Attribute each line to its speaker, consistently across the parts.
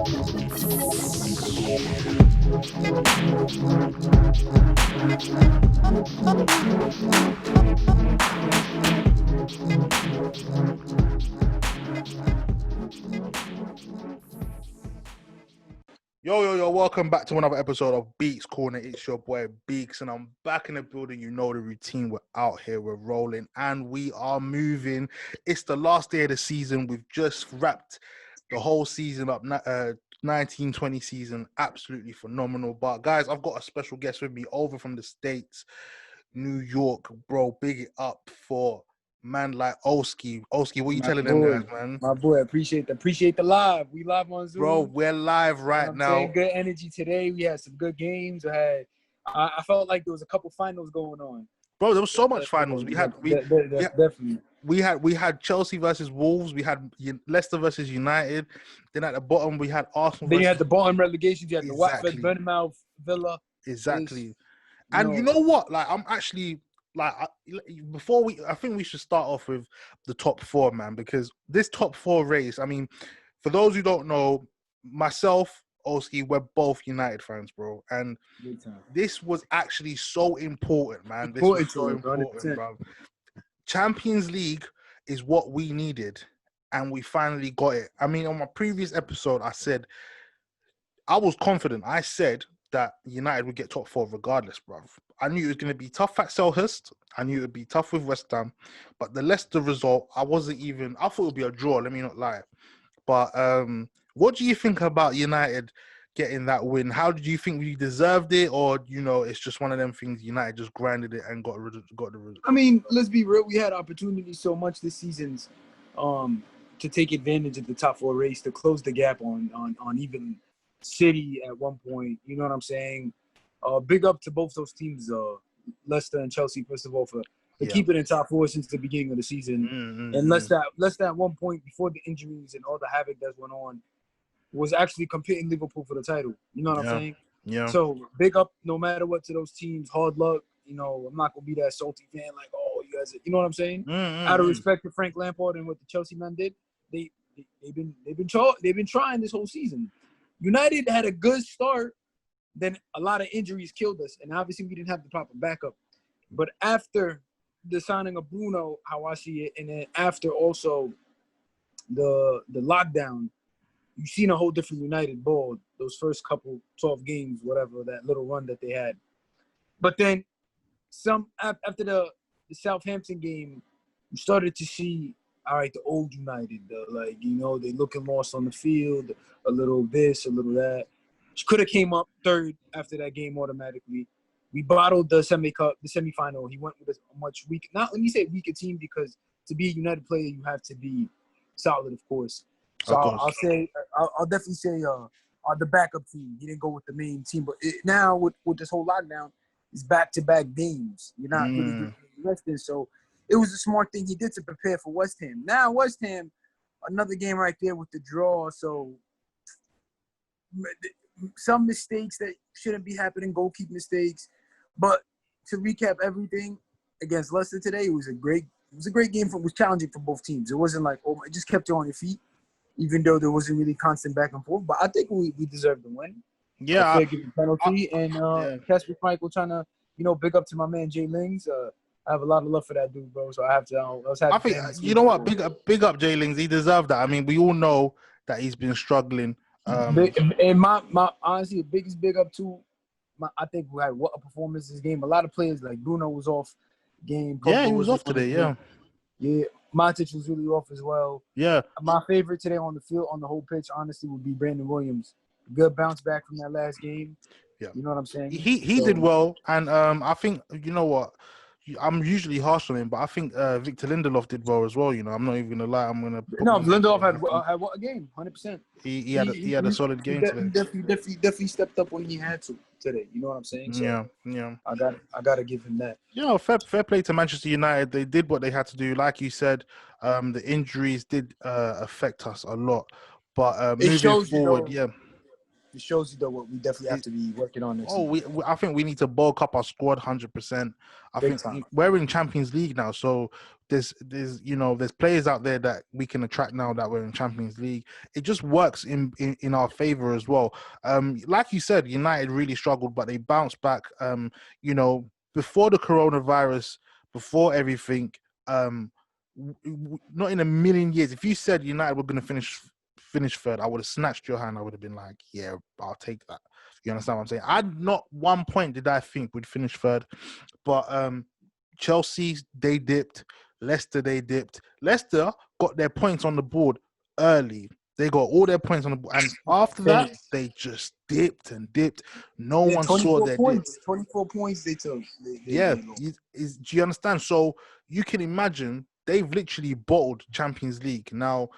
Speaker 1: Yo, welcome back to another episode of Beeks Corner. It's your boy Beeks, and I'm back in the building. You know the routine. We're out here, we're rolling, and we are moving. It's the last day of the season. We've just wrapped the whole season up, 19-20 season. Absolutely phenomenal. But guys, I've got a special guest with me over from the States, New York, bro. Big it up for man like Osskii. Osskii, what you telling them guys, man?
Speaker 2: My boy, appreciate the live. We live on Zoom.
Speaker 1: Bro, we're live right now.
Speaker 2: Saying good energy today. We had some good games. I felt like there was a couple finals going on.
Speaker 1: Bro, there was so much finals.
Speaker 2: Definitely.
Speaker 1: We had Chelsea versus Wolves. We had Leicester versus United. Then at the bottom we had Arsenal.
Speaker 2: Then you had the bottom relegations. You had the Watford, Bournemouth, Villa.
Speaker 1: Exactly. And you know what? Like, I'm actually like, I think we should start off with the top four, man, because this top four race. I mean, for those who don't know, myself, Osskii, we're both United fans, bro, and this was actually so important, man. This was so important, bro. Champions League is what we needed, and we finally got it. I mean, on my previous episode, I said I was confident. I said that United would get top four regardless, bro. I knew it was going to be tough at Selhurst. I knew it would be tough with West Ham, but the Leicester result, I thought it would be a draw. Let me not lie. But what do you think about United getting that win? How did you think we deserved it, or it's just one of them things? United just grinded it and got the result.
Speaker 2: I mean, let's be real. We had opportunities so much this season to take advantage of the top four race, to close the gap on even City at one point. You know what I'm saying? Big up to both those teams, Leicester and Chelsea, first of all, for keeping in top four since the beginning of the season. And Leicester at one point, before the injuries and all the havoc that went on, was actually competing Liverpool for the title. You know what I'm saying?
Speaker 1: Yeah.
Speaker 2: So big up, no matter what, to those teams. Hard luck. I'm not gonna be that salty fan like, oh, you guys. You know what I'm saying? Out of respect to Frank Lampard and what the Chelsea men did, they've been trying this whole season. United had a good start, then a lot of injuries killed us, and obviously we didn't have the proper backup. But after the signing of Bruno, how I see it, and then after also the lockdown, you've seen a whole different United ball those first couple 12 games, whatever, that little run that they had. But then after the Southampton game, you started to see, all right, the old United, they looking lost on the field, a little this, a little that. Could have came up third after that game automatically. We bottled the semifinal. He went with a much weaker, let me say weaker team, because to be a United player, you have to be solid, of course. So I'll definitely say the backup team. He didn't go with the main team, but now with this whole lockdown, it's back-to-back games. You're not really getting rested, so it was a smart thing he did to prepare for West Ham. Now West Ham, another game right there with the draw. So some mistakes that shouldn't be happening, goalkeeping mistakes. But to recap everything, against Leicester today, it was a great game. It was challenging for both teams. It wasn't like, it just kept you on your feet, even though there wasn't really constant back and forth. But I think we deserved the win.
Speaker 1: Yeah.
Speaker 2: Penalty. And Casper Michael trying to, big up to my man Jay Lings. I have a lot of love for that dude, bro. So I have to. I
Speaker 1: think you know what? Big up Jay Lings. He deserved that. I mean, we all know that he's been struggling.
Speaker 2: And my honestly, the biggest big up to, I think we had what a performance this game. A lot of players like Bruno was off game.
Speaker 1: Yeah, he was off today. Yeah.
Speaker 2: Matic was really off as well.
Speaker 1: Yeah.
Speaker 2: My favorite today on the field, on the whole pitch, honestly, would be Brandon Williams. Good bounce back from that last game.
Speaker 1: Yeah.
Speaker 2: You know what I'm saying?
Speaker 1: He did well, and I think, you know what, I'm usually harsh on him, but I think Victor Lindelof did well as well. I'm not even gonna lie.
Speaker 2: Lindelof had what a game, 100%.
Speaker 1: He had a solid game today.
Speaker 2: He definitely stepped up when he had to today. You know what I'm saying? So
Speaker 1: yeah.
Speaker 2: I gotta give him that.
Speaker 1: Fair play to Manchester United. They did what they had to do. Like you said, the injuries did affect us a lot, but moving forward,
Speaker 2: It shows you though what we definitely have to be working on next season.
Speaker 1: I think we need to bulk up our squad 100%. I
Speaker 2: Big
Speaker 1: think
Speaker 2: time.
Speaker 1: we're in Champions League now, so there's players out there that we can attract now that we're in Champions League. It just works in our favor as well. Like you said, United really struggled, but they bounced back. Before the coronavirus, before everything, not in a million years. If you said United were going to finish third, I would have snatched your hand. I would have been like, yeah, I'll take that. You understand what I'm saying? Not one point did I think we'd finish third, but Chelsea, they dipped. Leicester, they dipped. Leicester got their points on the board early. They got all their points on the board, and after that, they just dipped and dipped. No one saw their
Speaker 2: points. 24 points they took.
Speaker 1: Do you understand? So you can imagine they've literally bottled Champions League. Now,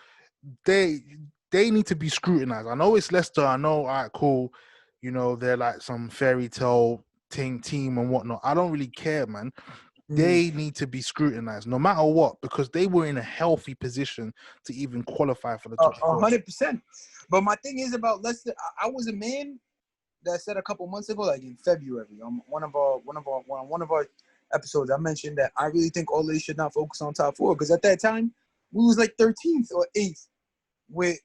Speaker 1: they need to be scrutinized. I know it's Leicester. I know, all right, cool. They're like some fairy tale team and whatnot. I don't really care, man. They need to be scrutinized no matter what, because they were in a healthy position to even qualify for the top
Speaker 2: 100%. But my thing is about Leicester, I was a man that said a couple months ago, like in February, on one of our episodes, I mentioned that I really think Ole should not focus on top four, because at that time we was like 13th or 8th with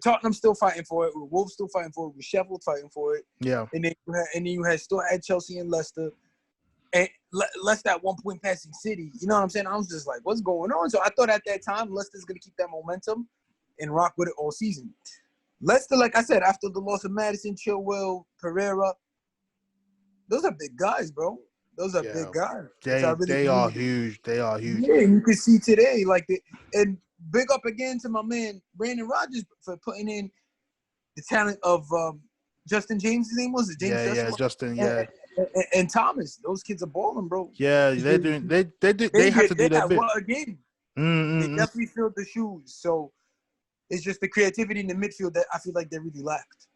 Speaker 2: Tottenham still fighting for it, with Wolves still fighting for it, with Sheffield fighting for it.
Speaker 1: Yeah.
Speaker 2: And then you still had Chelsea and Leicester. And Leicester at one point passing City. You know what I'm saying? I was just like, what's going on? So I thought at that time, Leicester's going to keep that momentum and rock with it all season. Leicester, like I said, after the loss of Maddison, Chilwell, Pereira, those are big guys, bro. Those are big guys.
Speaker 1: They are huge. They are huge.
Speaker 2: Yeah, you can see today, and big up again to my man, Brandon Rodgers, for putting in the talent of Justin James. His name was it?
Speaker 1: Justin.
Speaker 2: And Thomas. Those kids are balling, bro.
Speaker 1: Yeah, they're doing. They have to do their bit.
Speaker 2: Again, they definitely filled the shoes. So it's just the creativity in the midfield that I feel like they really lacked.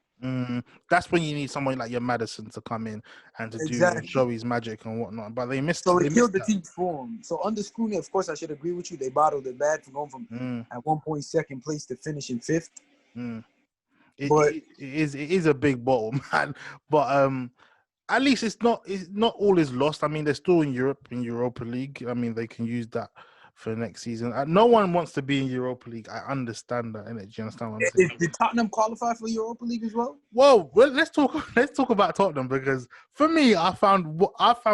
Speaker 1: That's when you need someone like your Madison to come in and to do and show his magic and whatnot. But they missed.
Speaker 2: So it killed the team's form. So under scrutiny, of course, I should agree with you. They bottled it bad for going from at one point second place to finishing fifth.
Speaker 1: It is a big bottle, man. But at least it's not all is lost. I mean, they're still in Europa League. I mean, they can use that for next season. No one wants to be in Europa League. I understand that, innit? Do you understand what I'm saying?
Speaker 2: Did Tottenham qualify for Europa League as well?
Speaker 1: Well, let's talk about Tottenham, because for me, I found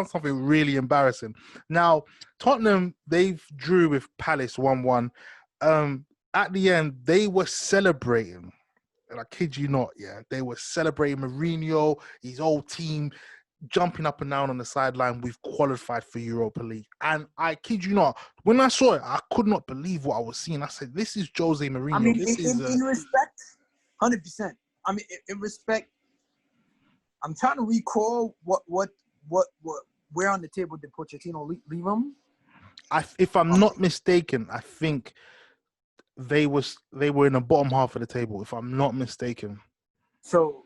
Speaker 1: something really embarrassing. Now, Tottenham, they've drew with Palace 1-1. At the end, they were celebrating. And I kid you not, they were celebrating Mourinho, his whole team, jumping up and down on the sideline. We've qualified for Europa League. And I kid you not, when I saw it, I could not believe what I was seeing. I said, this is Jose Mourinho.
Speaker 2: I mean, in respect, 100%. I mean, in respect, I'm trying to recall what where on the table did Pochettino leave him?
Speaker 1: If I'm not mistaken, I think they were in the bottom half of the table, if I'm not mistaken.
Speaker 2: So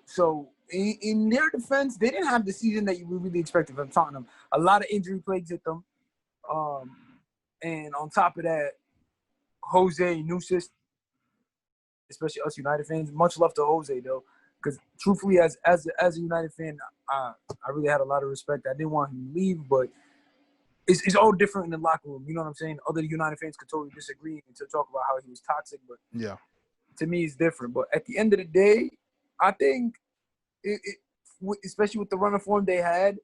Speaker 2: in their defense, they didn't have the season that you really expected from Tottenham. A lot of injury plagues hit them. And on top of that, Jose, new system, especially us United fans, much love to Jose though, because truthfully, as a United fan, I really had a lot of respect. I didn't want him to leave, but it's all different in the locker room. You know what I'm saying? Other United fans could totally disagree and to talk about how he was toxic, but to me, it's different. But at the end of the day, I think, especially with the run of form they had,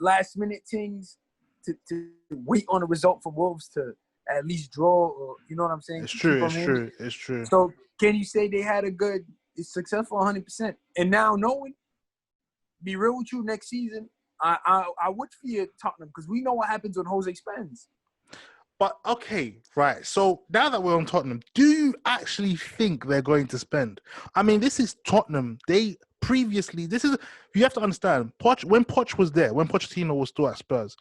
Speaker 2: last minute things to wait on a result from Wolves to at least draw, or you know what I'm saying?
Speaker 1: It's true.
Speaker 2: So can you say they had it's successful 100%? And now knowing, be real with you, next season, I would fear Tottenham, because we know what happens when Jose spends.
Speaker 1: But okay, right. So now that we're on Tottenham, do you actually think they're going to spend? I mean, this is Tottenham. You have to understand, when Poch was there, when Pochettino was still at Spurs,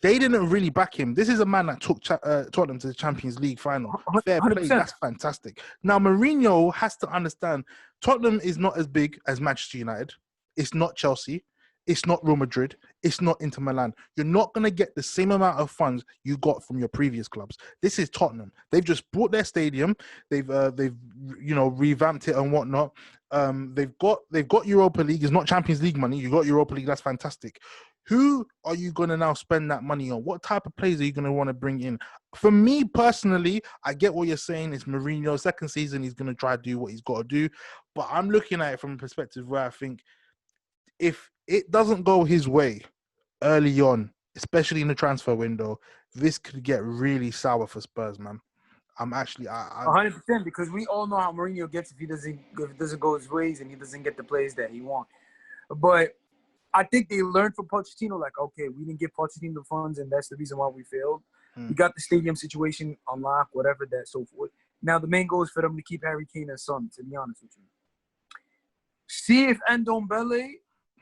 Speaker 1: they didn't really back him. This is a man that took Tottenham to the Champions League final. Fair play, 100%. That's fantastic. Now, Mourinho has to understand, Tottenham is not as big as Manchester United. It's not Chelsea. It's not Real Madrid. It's not Inter Milan. You're not going to get the same amount of funds you got from your previous clubs. This is Tottenham. They've just bought their stadium. They've revamped it and whatnot. They've got Europa League. It's not Champions League money. You got Europa League. That's fantastic. Who are you going to now spend that money on? What type of players are you going to want to bring in? For me personally, I get what you're saying. It's Mourinho. Second season, he's going to try to do what he's got to do. But I'm looking at it from a perspective where I think if it doesn't go his way early on, especially in the transfer window, this could get really sour for Spurs, man. I'm
Speaker 2: 100%, because we all know how Mourinho gets if it doesn't go his ways and he doesn't get the players that he wants. But I think they learned from Pochettino, like, okay, we didn't give Pochettino the funds, and that's the reason why we failed. We got the stadium situation on lock, whatever that, so forth. Now the main goal is for them to keep Harry Kane as son, to be honest with you. See if Ndombele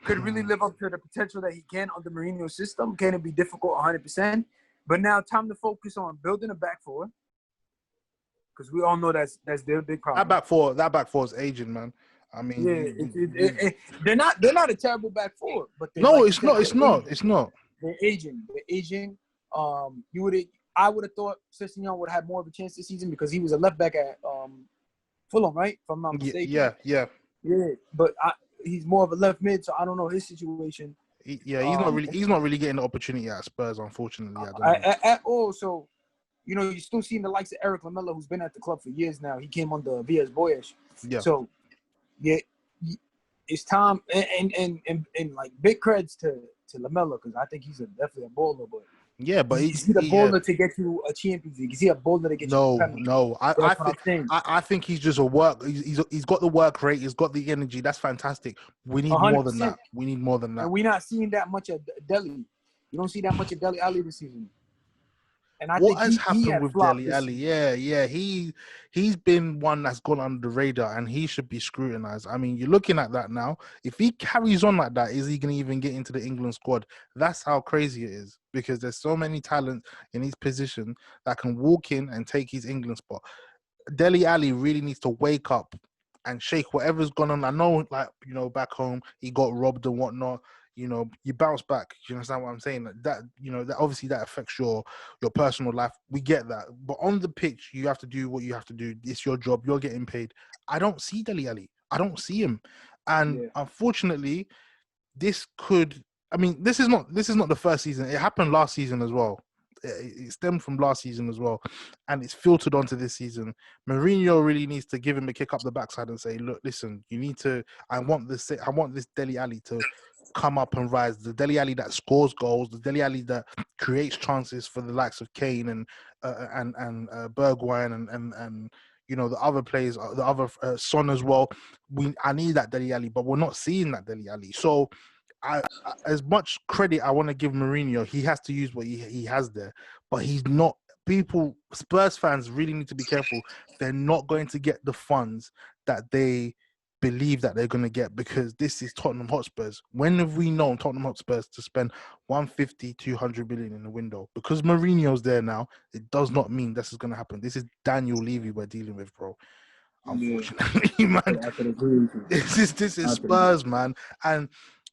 Speaker 2: could really live up to the potential that he can under Mourinho's system. Can it be difficult? 100%. But now time to focus on building a back four, because we all know that's their big problem.
Speaker 1: That back four is aging, man. I mean,
Speaker 2: they're not a terrible back four, but
Speaker 1: it's not.
Speaker 2: They're aging. I would have thought Sessegnon would have had more of a chance this season because he was a left back at Fulham, right? If I'm not mistaken.
Speaker 1: Yeah.
Speaker 2: But he's more of a left mid, so I don't know his situation.
Speaker 1: He's not really getting the opportunity at Spurs, unfortunately.
Speaker 2: At all. So, you're still seeing the likes of Eric Lamela, who's been at the club for years now. He came under Villas Boas. Yeah. So, yeah, it's time, and like big creds to Lamela, because I think he's definitely a baller, but.
Speaker 1: Yeah, but
Speaker 2: he's a bowler to get you a Champions League. Is he a bowler to get you?
Speaker 1: No. I think he's just a work. He's got the work rate. He's got the energy. That's fantastic. We need 100%. more than that.
Speaker 2: And we're not seeing that much of Dele. You don't see that much of Dele Alli this season. And
Speaker 1: what has happened with Dele Alli? Yeah. He's been one that's gone under the radar, and he should be scrutinized. I mean, you're looking at that now. If he carries on like that, is he going to even get into the England squad? That's how crazy it is, because there's so many talent in his position that can walk in and take his England spot. Dele Alli really needs to wake up and shake whatever's gone on. I know, back home he got robbed and whatnot. You bounce back. You understand what I'm saying? That obviously that affects your personal life. We get that. But on the pitch, you have to do what you have to do. It's your job. You're getting paid. I don't see Dele Alli. I don't see him. And unfortunately, this is not the first season. It happened last season as well. It stemmed from last season as well, and it's filtered onto this season. Mourinho really needs to give him a kick up the backside and say, "Look, listen, you need to. I want this Dele Alli to come up and rise. The Dele Alli that scores goals, the Dele Alli that creates chances for the likes of Kane and Bergwijn and the other players, the other Son as well. I need that Dele Alli, but we're not seeing that Dele Alli. So." As much credit I want to give Mourinho, he has to use what he has there, but he's not. Spurs fans really need to be careful. They're not going to get the funds that they believe that they're going to get, because this is Tottenham Hotspurs. When have we known Tottenham Hotspurs to spend 150, 200 million in the window? Because Mourinho's there now, it does not mean this is going to happen. This is Daniel Levy we're dealing with, bro. Unfortunately, man. This is Spurs, man. And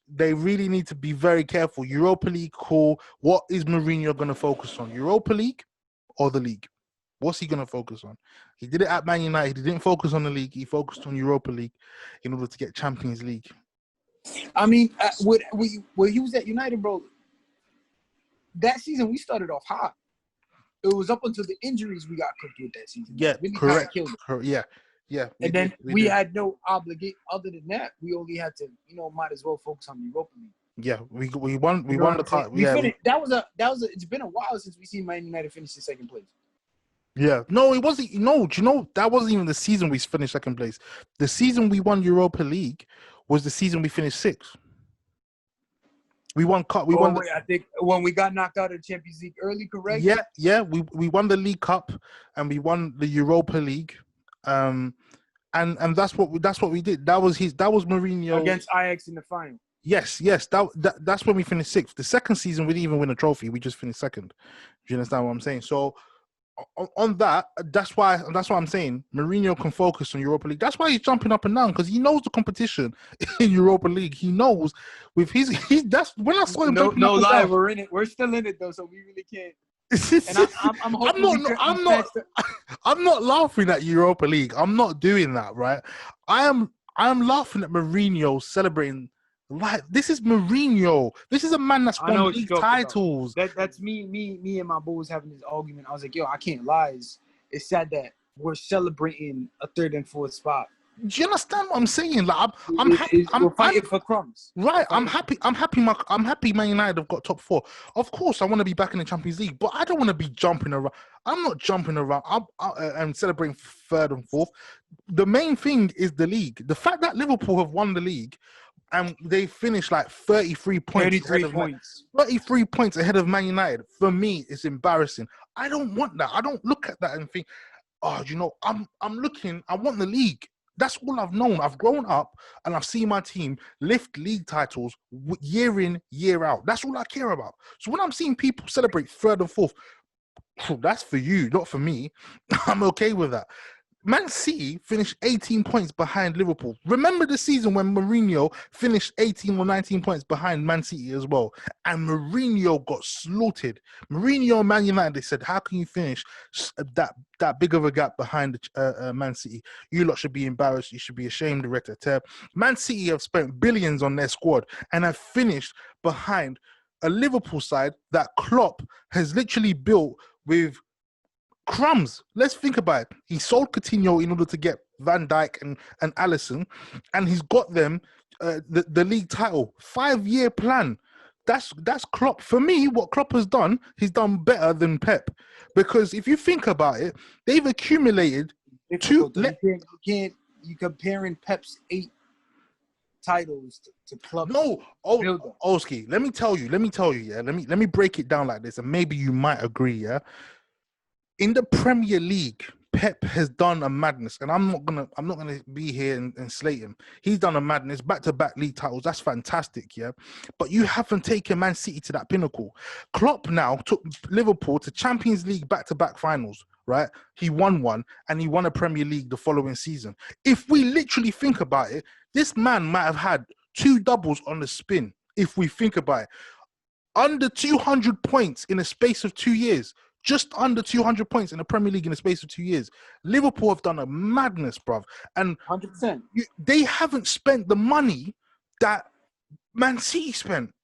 Speaker 1: they really need to be very careful. Europa League, cool. What is Mourinho going to focus on? Europa League or the league? What's he going to focus on? He did it at Man United. He didn't focus on the league. He focused on Europa League in order to get Champions League.
Speaker 2: I mean, when he was at United, bro, that season we started off hot. It was up until the injuries we got cooked with that season.
Speaker 1: Yeah, really correct. Yeah.
Speaker 2: And then we had no obligation. Other than that, we only had to, might as well focus on the Europa League.
Speaker 1: Yeah, we won the cup.
Speaker 2: It's been a while since we seen Man United finish in second place.
Speaker 1: Yeah, no, it wasn't. No, do you know that wasn't even the season we finished second place. The season we won Europa League was the season we finished sixth. We won cup.
Speaker 2: I think when we got knocked out of the Champions League early, correct?
Speaker 1: Yeah. We won the League Cup and we won the Europa League. And that's what we did. That was Mourinho
Speaker 2: against Ajax in the final.
Speaker 1: Yes. That's when we finished sixth. The second season we didn't even win a trophy. We just finished second. Do you understand what I'm saying? So on that, that's why I'm saying Mourinho can focus on Europa League. That's why he's jumping up and down, because he knows the competition in Europa League. He knows with that's when I saw him jumping up and down.
Speaker 2: We're in it. We're still in it though, so we really can't. And I'm hoping
Speaker 1: I'm not laughing at Europa League. I'm not doing that, right? I am laughing at Mourinho celebrating. Like, this is Mourinho. This is a man that's won league titles.
Speaker 2: That's me and my boys having this argument. I was like, yo, I can't lie. It's sad that we're celebrating a third and fourth spot.
Speaker 1: Do you understand what I'm saying? Like,
Speaker 2: we're fighting for crumbs.
Speaker 1: Right. I'm happy Man United have got top 4. Of course, I want to be back in the Champions League, but I don't want to be jumping around. I'm not jumping around. I'm celebrating third and fourth. The main thing is the league. The fact that Liverpool have won the league and they finished like 33 points. 33 points ahead of Man United. For me, it's embarrassing. I don't want that. I don't look at that and think, oh, you know, I'm looking. I want the league. That's all I've known. I've grown up and I've seen my team lift league titles year in, year out. That's all I care about. So when I'm seeing people celebrate third and fourth, that's for you, not for me. I'm okay with that. Man City finished 18 points behind Liverpool. Remember the season when Mourinho finished 18 or 19 points behind Man City as well, and Mourinho got slaughtered. Mourinho and Man United, they said, how can you finish that big of a gap behind Man City? You lot should be embarrassed. You should be ashamed, director. Man City have spent billions on their squad and have finished behind a Liverpool side that Klopp has literally built with crumbs. Let's think about it. He sold Coutinho in order to get Van Dijk and Alisson, and he's got them the league title. 5-year plan. That's Klopp. For me, what Klopp has done, he's done better than Pep. Because if you think about it, they've accumulated
Speaker 2: you comparing Pep's 8 titles to Klopp.
Speaker 1: No, Osskii, let me tell you, yeah. Let me break it down like this, and maybe you might agree, yeah. In the Premier League, Pep has done a madness, and I'm not gonna be here and slate him. He's done a madness, back-to-back league titles. That's fantastic, yeah. But you haven't taken Man City to that pinnacle. Klopp now took Liverpool to Champions League back-to-back finals, right? He won one, and he won a Premier League the following season. If we literally think about it, this man might have had 2 doubles on the spin. If we think about it, under 200 points in a space of 2 years. Just under 200 points in the Premier League in the space of 2 years. Liverpool have done a madness, bruv. And
Speaker 2: 100%.
Speaker 1: They haven't spent the money that Man City spent.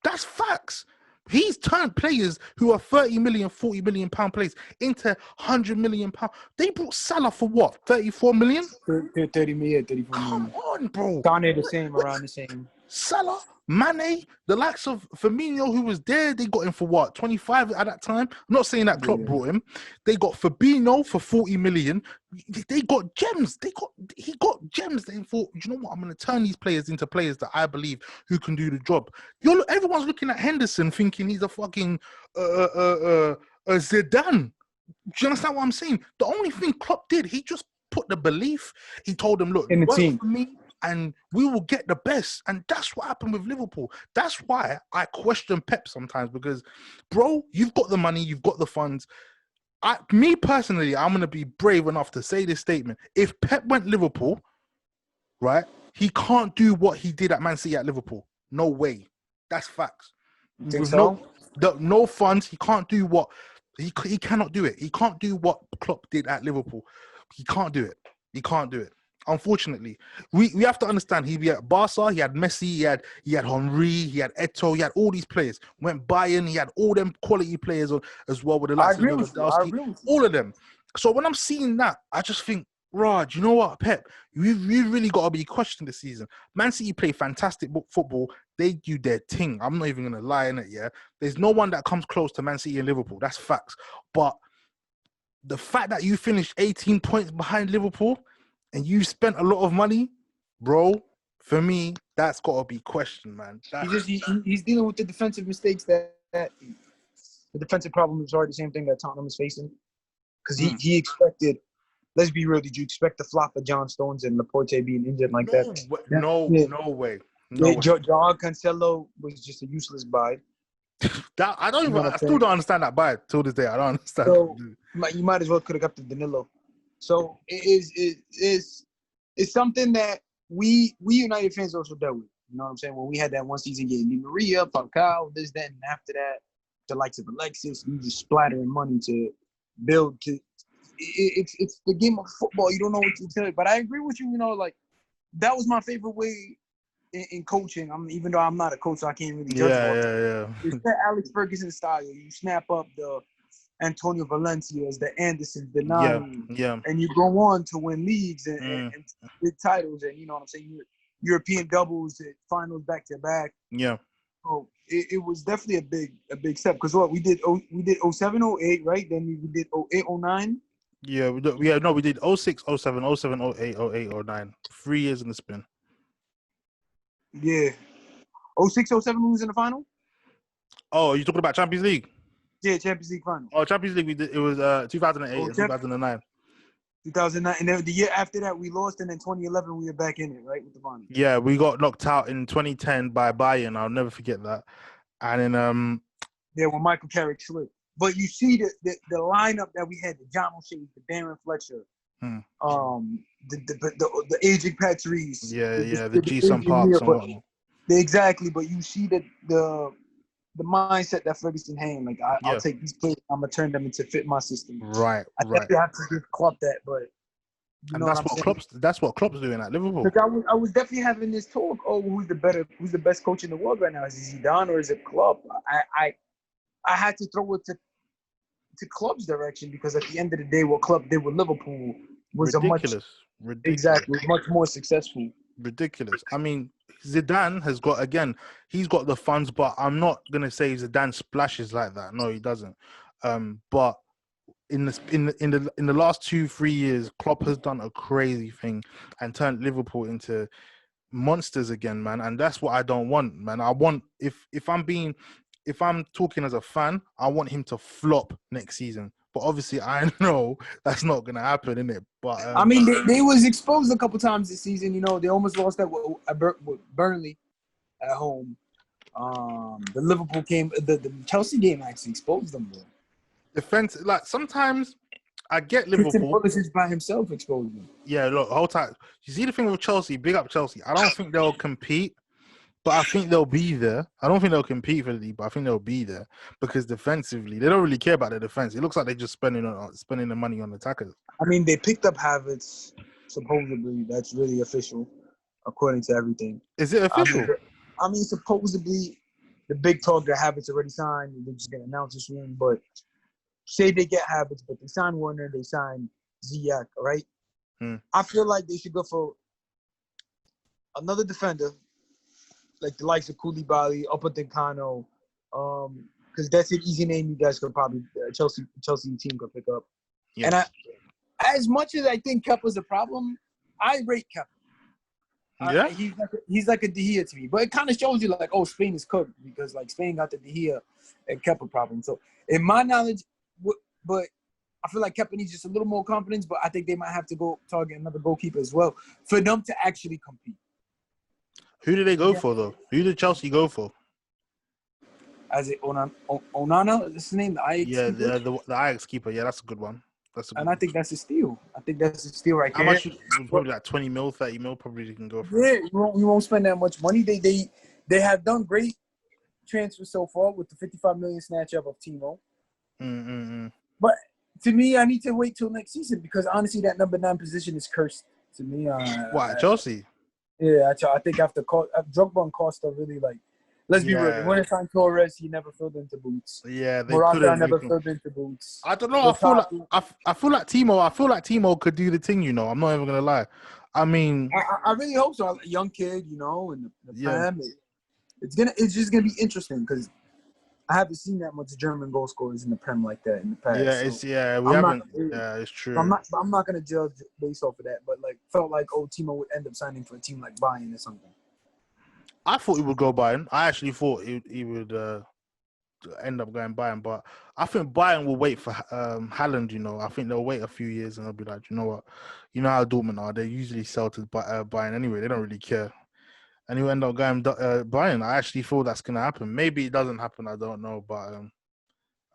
Speaker 1: That's facts. He's turned players who are 30 million, 40 million pound players into 100 million pound. They brought Salah for what? 34 million?
Speaker 2: 30 million, 34 million.
Speaker 1: Come on, bro.
Speaker 2: Around the same.
Speaker 1: Salah, Mane, the likes of Firmino, who was there, they got him for what? 25 at that time? I'm not saying that Klopp brought him. They got Fabinho for 40 million. They got gems. He got gems. They thought, you know what? I'm going to turn these players into players that I believe who can do the job. Everyone's looking at Henderson thinking he's a fucking Zidane. Do you understand what I'm saying? The only thing Klopp did, he just put the belief. He told them, look,
Speaker 2: in the team.
Speaker 1: For me, and we will get the best. And that's what happened with Liverpool. That's why I question Pep sometimes, because, bro, you've got the money, you've got the funds. Me personally, I'm going to be brave enough to say this statement. If Pep went Liverpool, right, he can't do what he did at Man City at Liverpool. No way. That's facts. With no funds, he can't do what... He cannot do it. He can't do what Klopp did at Liverpool. He can't do it. He can't do it. Unfortunately, we have to understand. He had Barca, he had Messi, he had Henry, he had Eto'o, he had all these players. Went Bayern, he had all them quality players as well with the likes of Lewandowski, all of them. So when I'm seeing that, I just think, Raj, you know what, Pep, you really got to be questioned this season. Man City play fantastic football. They do their thing. I'm not even going to lie in it, yeah? There's no one that comes close to Man City and Liverpool. That's facts. But the fact that you finished 18 points behind Liverpool and you spent a lot of money, bro, for me, that's got to be questioned, man.
Speaker 2: He's dealing with the defensive mistakes that the defensive problems are the same thing that Tottenham is facing. Because he expected, let's be real, did you expect the flop of John Stones and Laporte being injured like that?
Speaker 1: No way.
Speaker 2: Joao Cancelo was just a useless buy.
Speaker 1: That I don't
Speaker 2: You
Speaker 1: even.
Speaker 2: know what
Speaker 1: I
Speaker 2: I'm
Speaker 1: still
Speaker 2: saying?
Speaker 1: don't understand that buy till this day. I don't understand.
Speaker 2: So you might as well could have got the Danilo. So it's something that we United fans also dealt with. You know what I'm saying? When we had that one season getting Di Maria, Falcao, this, that, and after that, the likes of Alexis, you just splattering money to build to. It's the game of football. You don't know what to tell. But I agree with you. You know, like that was my favorite way in coaching. Even though I'm not a coach, so I can't really judge about that.
Speaker 1: Yeah.
Speaker 2: It's that Alex Ferguson style. You snap up the Antonio Valencias, the Andersons, the Nani, and you go on to win leagues and big titles, and you know what I'm saying. European doubles, finals back to back.
Speaker 1: Yeah.
Speaker 2: So it was definitely a big step because what we did 07, 08, right? Then we did 08, 09.
Speaker 1: Yeah, we did 06, 07, 07, 08, 08, 09. 3 years in the spin.
Speaker 2: Yeah. 06, 07 we was in the final?
Speaker 1: Oh, you talking about Champions League?
Speaker 2: Yeah, Champions League final.
Speaker 1: Oh, Champions League, we did. It was 2008 and 2009.
Speaker 2: 2009, and then the year after that we lost, and then 2011 we were back in it, right, with the final.
Speaker 1: Yeah, we got knocked out in 2010 by Bayern. I'll never forget that. And then
Speaker 2: when Michael Carrick slipped. But you see the lineup that we had: the John O'Shea, the Darren Fletcher, the aging Patrice,
Speaker 1: the G-Sun Parks and whatnot.
Speaker 2: Exactly, but you see the mindset that Ferguson had. Like I'll take these players, I'm gonna turn them into fit my system.
Speaker 1: Right.
Speaker 2: I definitely have to give Klopp that, but
Speaker 1: that's what Klopp's doing at Liverpool.
Speaker 2: Like I was definitely having this talk. Oh, who's the best coach in the world right now? Is it Zidane or is it Klopp? I had to throw it to Klopp's direction because at the end of the day, what Klopp did with Liverpool was
Speaker 1: ridiculous.
Speaker 2: Exactly, much more successful.
Speaker 1: Ridiculous. I mean, Zidane has got, again, he's got the funds, but I'm not gonna say Zidane splashes like that. No, he doesn't. But in the last 2-3 years, Klopp has done a crazy thing and turned Liverpool into monsters again, man. And that's what I don't want, man. I want if I'm talking as a fan, I want him to flop next season. But obviously, I know that's not gonna happen, innit? But
Speaker 2: I mean, they was exposed a couple times this season. You know, they almost lost that with Burnley at home. The Liverpool game, the Chelsea game actually exposed them, bro.
Speaker 1: Defense, like sometimes I get Liverpool.
Speaker 2: Christian Pulisic by himself exposed them.
Speaker 1: Yeah, look, whole time. You see the thing with Chelsea, big up Chelsea. I don't think they'll compete, but I think they'll be there. I don't think they'll compete for the league, but I think they'll be there because defensively, they don't really care about the defense. It looks like they're just spending the money on attackers.
Speaker 2: I mean, they picked up Havertz, supposedly. That's really official, according to everything.
Speaker 1: Is it official?
Speaker 2: I mean, supposedly, the big talk that Havertz already signed, they're just going to announce it soon, but say they get Havertz, but they sign Warner, they sign Ziyech, right? I feel like they should go for another defender, like the likes of Koulibaly, Upamecano, because that's an easy name you guys could probably Chelsea team could pick up. Yeah. And as much as I think Kepa's a problem, I rate Kepa.
Speaker 1: Yeah,
Speaker 2: he's like a De Gea to me, but it kind of shows you like, oh, Spain is cooked because like Spain got the De Gea and Kepa problem. So in my knowledge, but I feel like Kepa needs just a little more confidence. But I think they might have to go target another goalkeeper as well for them to actually compete.
Speaker 1: Who did they go for though? Who did Chelsea go for?
Speaker 2: As it Onana, is his name? The Ajax keeper?
Speaker 1: the Ajax keeper. Yeah, that's a good one.
Speaker 2: I think that's a steal. I think that's a steal right there.
Speaker 1: How much? Probably like 20 mil, 30 mil. Probably you can go for.
Speaker 2: Yeah, you won't spend that much money. They have done great transfers so far with the 55 million snatch up of Timo. But to me, I need to wait till next season because honestly, that number 9 position is cursed to me.
Speaker 1: What, Chelsea?
Speaker 2: Yeah, I think after Drogba and Costa really like. Let's be real. When it's on Torres, he never filled into boots.
Speaker 1: Yeah, they
Speaker 2: Morata never filled into boots.
Speaker 1: I don't know. I feel like Timo could do the thing. You know, I'm not even gonna lie. I mean,
Speaker 2: I really hope so. A young kid, you know, and the family. It's just gonna be interesting because I haven't seen that much German goal scorers in the Prem like that in the past.
Speaker 1: Yeah, it's true.
Speaker 2: I'm not gonna judge based off of that, but like felt like Timo would end up signing for a team like Bayern or something.
Speaker 1: I thought he would go Bayern. I actually thought he would end up going Bayern, but I think Bayern will wait for Haaland. You know, I think they'll wait a few years and they'll be like, you know what, you know how Dortmund are. They usually sell to Bayern anyway. They don't really care. and he'll end up going Bayern. I actually feel that's gonna happen. Maybe it doesn't happen. I don't know, but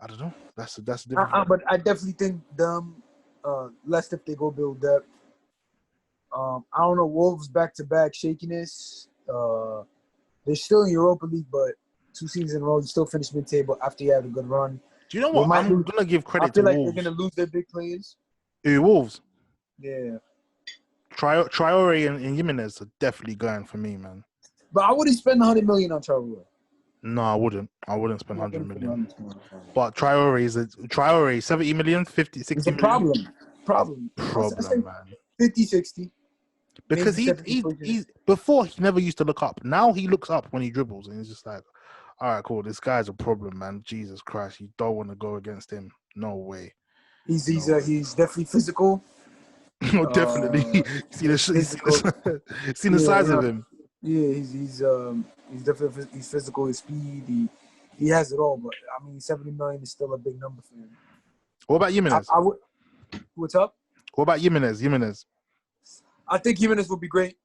Speaker 1: I don't know. That's a different.
Speaker 2: But I definitely think them, less if they go build depth. I don't know. Wolves back-to-back shakiness. They're still in Europa League, but 2 seasons in a row, you still finish mid-table after you have a good run.
Speaker 1: Do you know what? I'm gonna give credit to Wolves.
Speaker 2: I feel like they're gonna lose their big players.
Speaker 1: Wolves.
Speaker 2: Yeah.
Speaker 1: Traore and Jimenez are definitely going for me, man.
Speaker 2: But I wouldn't spend 100 million on Traore.
Speaker 1: No, I wouldn't. I wouldn't spend 100 million. But Traore, 70 million, 50, 60
Speaker 2: it's a
Speaker 1: million.
Speaker 2: Problem,
Speaker 1: man.
Speaker 2: 50, 60.
Speaker 1: Because he's before he never used to look up. Now he looks up when he dribbles, and he's just like, all right, cool. This guy's a problem, man. Jesus Christ, you don't want to go against him. No way.
Speaker 2: He's definitely physical.
Speaker 1: No, definitely. Seen the size of him.
Speaker 2: Yeah, he's definitely physical. His speed, he has it all. But I mean, 70 million is still a big number for him.
Speaker 1: What about Jimenez?
Speaker 2: What's up?
Speaker 1: What about Jimenez?
Speaker 2: I think Jimenez would be great.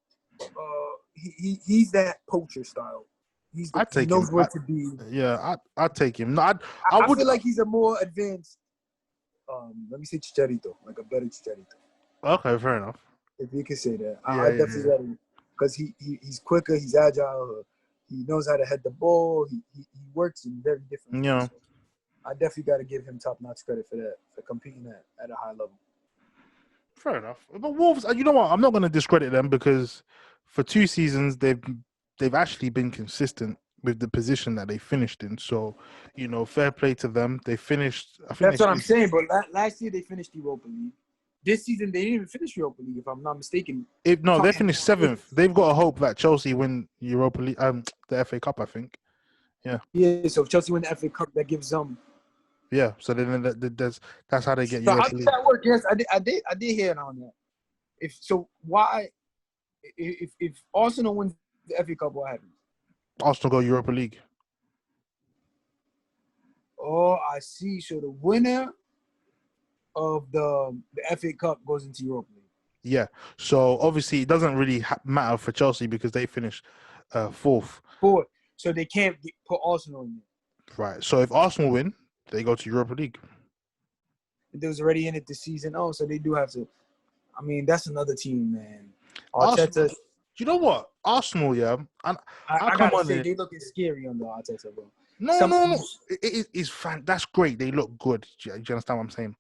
Speaker 2: He's that poacher style. He knows where to be.
Speaker 1: Yeah, I'd take him. No,
Speaker 2: I feel like he's a more advanced. Let me say Chicharito, like a better Chicharito.
Speaker 1: Okay, fair enough.
Speaker 2: If you can say that, I definitely got him because he's quicker, he's agile, he knows how to head the ball. He works in very different ways. So I definitely got to give him top-notch credit for that, for competing at a high level.
Speaker 1: Fair enough. But Wolves, you know what? I'm not going to discredit them because for 2 seasons they've actually been consistent with the position that they finished in. So, fair play to them. They finished.
Speaker 2: That's what I'm saying. But last year they finished Europa League. This season they didn't even finish Europa League, if I'm not mistaken.
Speaker 1: They finished 7th. They've got a hope that Chelsea win Europa League, the FA Cup, I think. Yeah.
Speaker 2: Yeah. So if Chelsea win the FA Cup, that gives them.
Speaker 1: Yeah. So then that's how they get
Speaker 2: so
Speaker 1: Europa
Speaker 2: how
Speaker 1: League.
Speaker 2: Does that work? Yes, I did hear it on that. If Arsenal wins the FA Cup, what happens?
Speaker 1: Arsenal go Europa League.
Speaker 2: Oh, I see. So the winner of the FA Cup goes into Europa League.
Speaker 1: Yeah. So obviously it doesn't really matter for Chelsea because they finished 4th.
Speaker 2: So they can't put Arsenal in there.
Speaker 1: Right. So if Arsenal win, they go to Europa League.
Speaker 2: They was already in it this season. Oh, so they do have to. I mean, that's another team, man. Arteta.
Speaker 1: You know what? Arsenal, yeah.
Speaker 2: I gotta say, they looking scary under Arteta, bro.
Speaker 1: No. It's fan. That's great. They look good. Do you understand what I'm saying?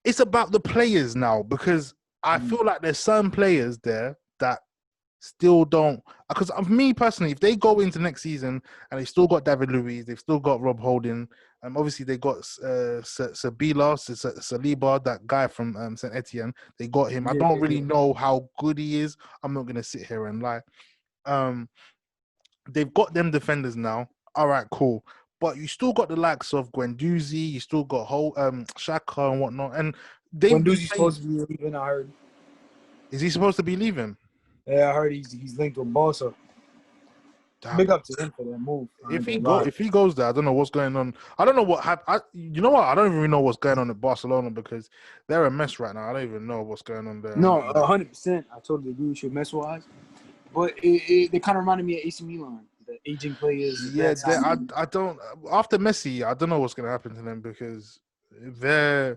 Speaker 1: It's about the players now because I feel like there's some players there that still don't. Because of me personally, if they go into next season and they still got David Luiz, they've still got Rob Holding, obviously they got Saliba, that guy from Saint Etienne. They got him. I don't really know how good he is. I'm not gonna sit here and lie. They've got them defenders now. All right, cool. But you still got the likes of Guendouzi, you still got Xhaka and whatnot. And
Speaker 2: Guendouzi's supposed to be leaving, I heard.
Speaker 1: Is he supposed to be leaving?
Speaker 2: Yeah, I heard he's linked with Barca. Big up to him for that move.
Speaker 1: If he goes there, I don't know what's going on. I don't know what happened. You know what? I don't even know what's going on at Barcelona because they're a mess right now. I don't even know what's going on there.
Speaker 2: No, 100%. I totally agree with you, mess-wise. But they kind of reminded me of AC Milan. The aging players.
Speaker 1: Yeah, I don't. After Messi, I don't know what's going to happen to them because they're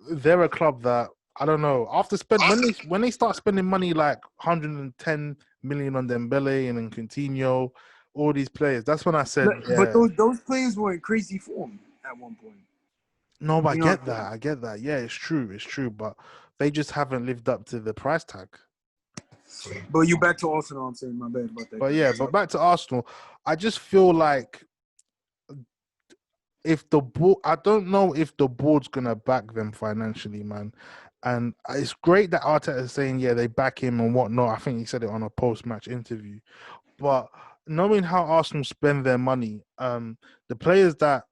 Speaker 1: a club that I don't know. After when they start spending money like 110 million on Dembele and then Coutinho, all these players, that's when I said.
Speaker 2: But those players were in crazy form at one point.
Speaker 1: No, but I get that. Yeah, it's true. But they just haven't lived up to the price tag.
Speaker 2: But you back to Arsenal, I'm saying, my bad about that.
Speaker 1: But back to Arsenal, I just feel like I don't know if the board's gonna back them financially, man. And it's great that Arteta is saying, they back him and whatnot. I think he said it on a post-match interview. But knowing how Arsenal spend their money, the players that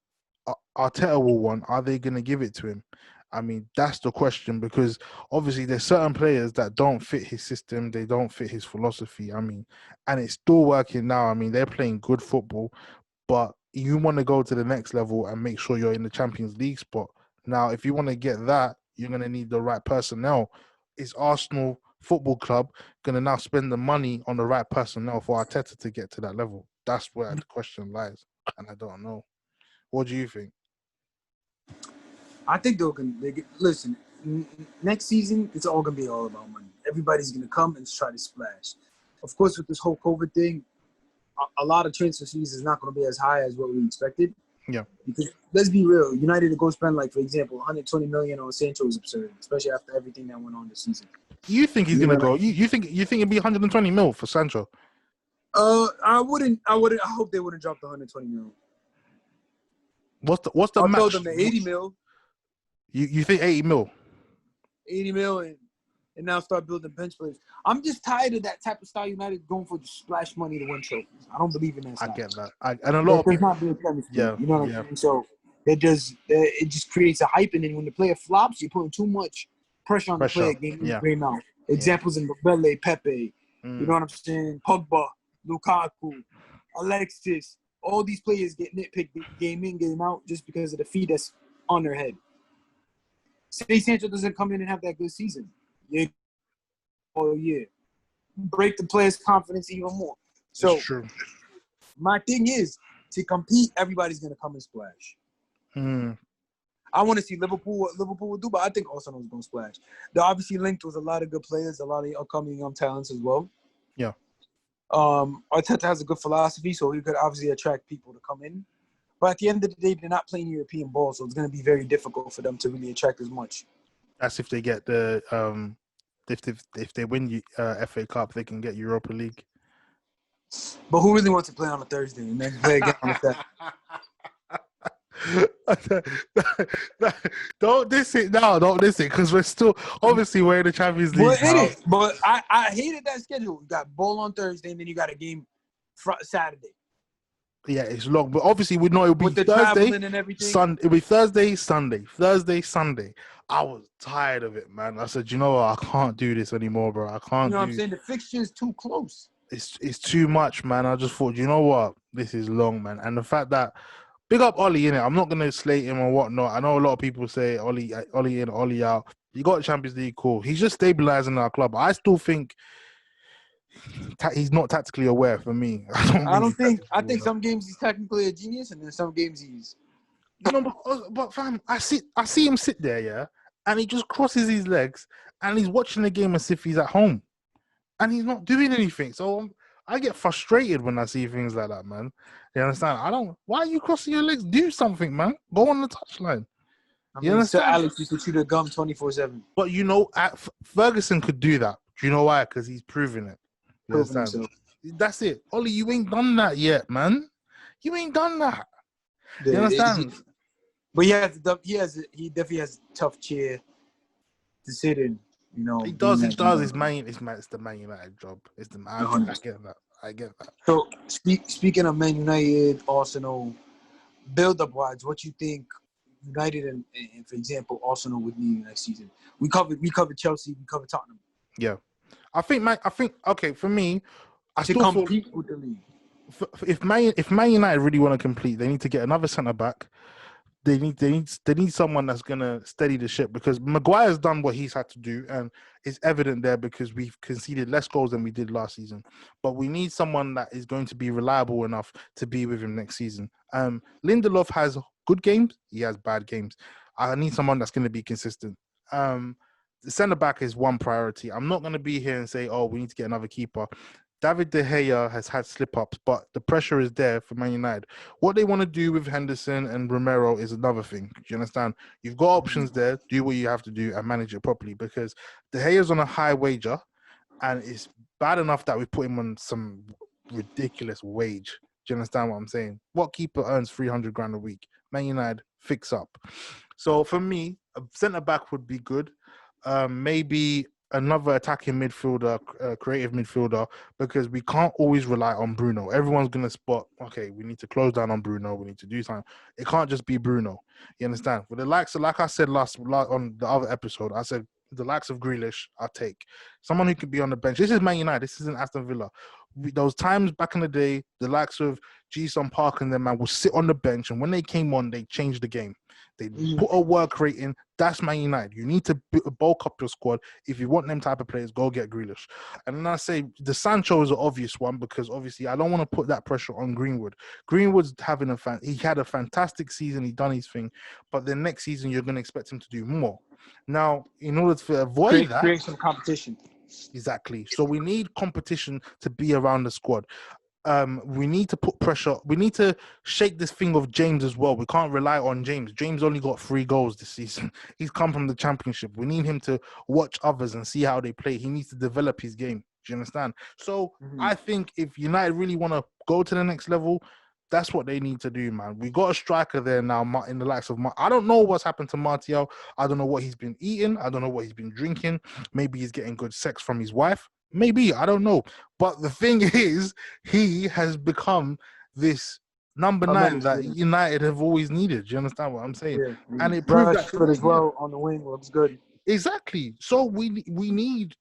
Speaker 1: Arteta will want, are they gonna give it to him? I mean, that's the question because obviously there's certain players that don't fit his system. They don't fit his philosophy. I mean, and it's still working now. I mean, they're playing good football, but you want to go to the next level and make sure you're in the Champions League spot. Now, if you want to get that, you're going to need the right personnel. Is Arsenal football club going to now spend the money on the right personnel for Arteta to get to that level? That's where the question lies, and I don't know. What do you think?
Speaker 2: I think listen. Next season, it's all gonna be all about money. Everybody's gonna come and try to splash. Of course, with this whole COVID thing, a lot of transfer fees is not gonna be as high as what we expected.
Speaker 1: Yeah.
Speaker 2: Because let's be real, United to go spend, like, for example, 120 million on Sancho is absurd, especially after everything that went on this season.
Speaker 1: You think he's gonna go? You think it'd be 120 mil for Sancho?
Speaker 2: I wouldn't. I hope they wouldn't drop the 120 mil.
Speaker 1: What's the
Speaker 2: I'll
Speaker 1: match?
Speaker 2: throw them to 80 mil.
Speaker 1: You think 80 mil?
Speaker 2: 80 mil and now start building bench players. I'm just tired of that type of style. United going for the splash money to win trophies. I don't believe in that style.
Speaker 1: I get that. And a lot of people.
Speaker 2: Not build chemistry.
Speaker 1: Yeah,
Speaker 2: you know what I'm saying? So it just creates a hype, and then when the player flops, you're putting too much pressure on the player game out. Examples in Mbele, Pepe, you know what I'm saying? Pogba, Lukaku, Alexis. All these players get nitpicked game in, game out just because of the fee that's on their head. Say Sancho doesn't come in and have that good season. Yeah. Break the player's confidence even more. So
Speaker 1: it's true.
Speaker 2: My thing is, to compete, everybody's going to come and splash. I want to see Liverpool will do, but I think Arsenal's going to splash. They're obviously linked with a lot of good players, a lot of upcoming young talents as well.
Speaker 1: Yeah.
Speaker 2: Arteta has a good philosophy, so he could obviously attract people to come in. But at the end of the day, they're not playing European ball, so it's going to be very difficult for them to really attract as much.
Speaker 1: That's if they get the if they win FA Cup, they can get Europa League.
Speaker 2: But who really wants to play on a Thursday and then play again on a Saturday?
Speaker 1: Don't diss it now. Don't diss it, because we're still obviously we're in the Champions League.
Speaker 2: But I hated that schedule. You got ball on Thursday and then you got a game Saturday.
Speaker 1: Yeah, it's long, but obviously we know it'll be Thursday
Speaker 2: and everything.
Speaker 1: It'll be Thursday, Sunday. Thursday, Sunday. I was tired of it, man. I said, you know what? I can't do this anymore, bro. I can't.
Speaker 2: You know what I'm saying? The fixture is too close.
Speaker 1: It's too much, man. I just thought, you know what? This is long, man. And the fact that big up Ollie, innit? I'm not gonna slate him or whatnot. I know a lot of people say Ollie in, Ollie out. You got Champions League, cool. He's just stabilizing our club. I still think he's not tactically aware for me.
Speaker 2: I think some games he's technically a genius, and then some games he's.
Speaker 1: No, but fam, I see him sit there, yeah, and he just crosses his legs and he's watching the game as if he's at home, and he's not doing anything. So I get frustrated when I see things like that, man. You understand? Why are you crossing your legs? Do something, man. Go on the touchline. You understand?
Speaker 2: Sir Alex used to chew the gum 24/7.
Speaker 1: But you know, Ferguson could do that. Do you know why? Because he's proven it. You understand? That's it. Ollie, you ain't done that yet, man. You ain't done that. You understand?
Speaker 2: But he definitely has a tough chair to sit in. You know,
Speaker 1: he does. It's the Man United job. It's the man. I get that.
Speaker 2: So speaking of Man United, Arsenal, build-up wise, what you think United and for example Arsenal would need next season? We covered Chelsea. We covered Tottenham.
Speaker 1: Yeah, I think okay for me. I
Speaker 2: to
Speaker 1: still
Speaker 2: compete with the league.
Speaker 1: If Man United really want to compete, they need to get another centre back. They need someone that's gonna steady the ship, because Maguire's done what he's had to do, and it's evident there because we've conceded less goals than we did last season. But we need someone that is going to be reliable enough to be with him next season. Lindelof has good games, he has bad games. I need someone that's going to be consistent. The centre back is one priority. I'm not going to be here and say, oh, we need to get another keeper. David De Gea has had slip-ups, but the pressure is there for Man United. What they want to do with Henderson and Romero is another thing. Do you understand? You've got options there. Do what you have to do and manage it properly, because De Gea's on a high wager, and it's bad enough that we put him on some ridiculous wage. Do you understand what I'm saying? What keeper earns 300 grand a week? Man United, fix up. So for me, a centre-back would be good. Maybe another attacking midfielder, creative midfielder, because we can't always rely on Bruno. Everyone's going to spot, okay, we need to close down on Bruno. We need to do something. It can't just be Bruno. You understand? For the likes of, like I said last on the other episode, I said the likes of Grealish, I'll take. Someone who can be on the bench. This is Man United. This isn't Aston Villa. Those times back in the day, the likes of Ji-Sung Park and them, man, would sit on the bench, and when they came on, they changed the game. They put a work rate in. That's Man United. You need to bulk up your squad. If you want them type of players, go get Grealish. And then I say the Sancho is an obvious one because obviously I don't want to put that pressure on Greenwood. Greenwood's having he had a fantastic season. He done his thing, but the next season you're going to expect him to do more. Now, in order to avoid that,
Speaker 2: create some competition.
Speaker 1: Exactly. So we need competition to be around the squad. We need to put pressure. We need to shake this thing of James as well. We can't rely on James. James only got 3 goals this season. He's come from the Championship. We need him to watch others and see how they play. He needs to develop his game. Do you understand? So I think if United really want to go to the next level, that's what they need to do, man. We got a striker there now in the likes of I don't know what's happened to Martial. I don't know what he's been eating. I don't know what he's been drinking. Maybe he's getting good sex from his wife. Maybe, I don't know. But the thing is, he has become this number 9 that United have always needed. Do you understand what I'm saying?
Speaker 2: Yeah.
Speaker 1: And it proved that
Speaker 2: as well on the wing looks good.
Speaker 1: Exactly. So we need